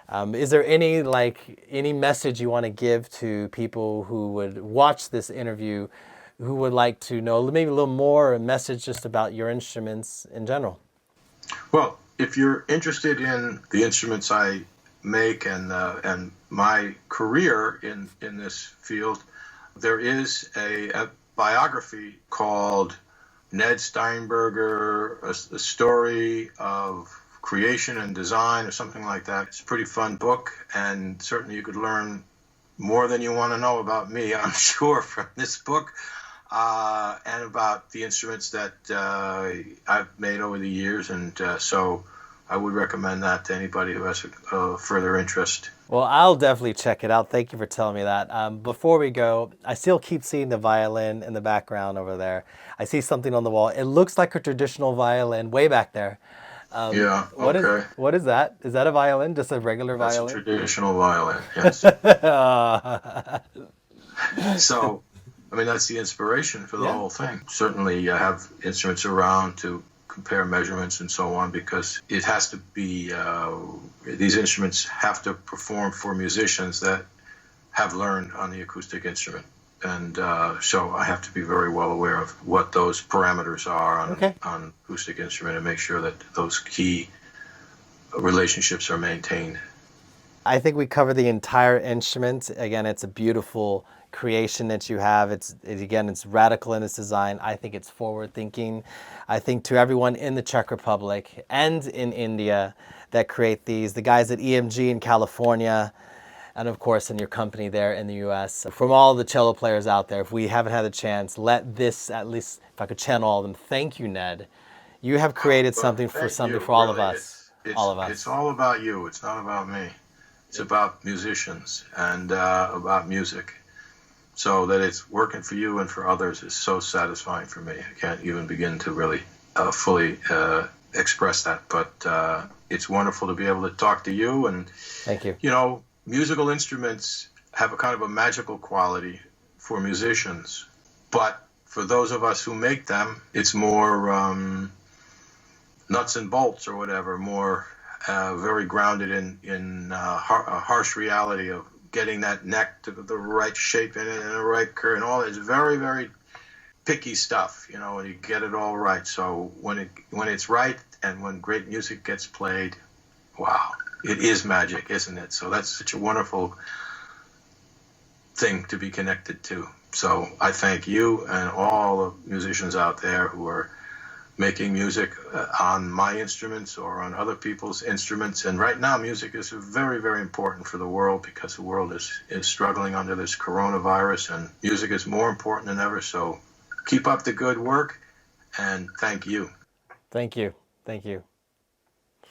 Is there any message you want to give to people who would watch this interview, who would like to know maybe a little more, a message just about your instruments in general? Well, if you're interested in the instruments I make and my career in this field, there is a biography called Ned Steinberger, a story of creation and design or something like that. It's a pretty fun book, and certainly you could learn more than you want to know about me, I'm sure, from this book, and about the instruments that I've made over the years. And so I would recommend that to anybody who has a further interest. Well, I'll definitely check it out. Thank you for telling me that. Before we go, I still keep seeing the violin in the background over there. I see something on the wall. It looks like a traditional violin way back there. Yeah, okay. What is that? Is that a violin? Just a regular violin? That's a traditional violin, yes. So, I mean, that's the inspiration for the whole thing. Certainly, I have instruments around to compare measurements and so on, because it has to be, these instruments have to perform for musicians that have learned on the acoustic instrument. And so I have to be very well aware of what those parameters are on acoustic instrument and make sure that those key relationships are maintained. I think we cover the entire instrument. Again, it's a beautiful creation that you have. It's radical in its design. I think it's forward thinking. I think to everyone in the Czech Republic and in India that create these, the guys at EMG in California, and of course in your company there in the US, from all the cello players out there, if we haven't had a chance, let this, at least if I could channel all of them, thank you, Ned. You have created something for all of us. All of us. It's all about you. It's not about me. It's about musicians and about music. So that it's working for you and for others is so satisfying for me. I can't even begin to really fully express that. But it's wonderful to be able to talk to you. And thank you. You know, musical instruments have a kind of a magical quality for musicians. But for those of us who make them, it's more nuts and bolts or whatever, more very grounded in a harsh reality of getting that neck to the right shape in it and the right curve and all. It's very, very picky stuff, you know, and you get it all right. So when it's right and when great music gets played, wow, it is magic, isn't it? So that's such a wonderful thing to be connected to. So I thank you and all the musicians out there who are making music on my instruments or on other people's instruments. And right now, music is very, very important for the world because the world is struggling under this coronavirus, and music is more important than ever. So keep up the good work, and thank you. Thank you. Thank you.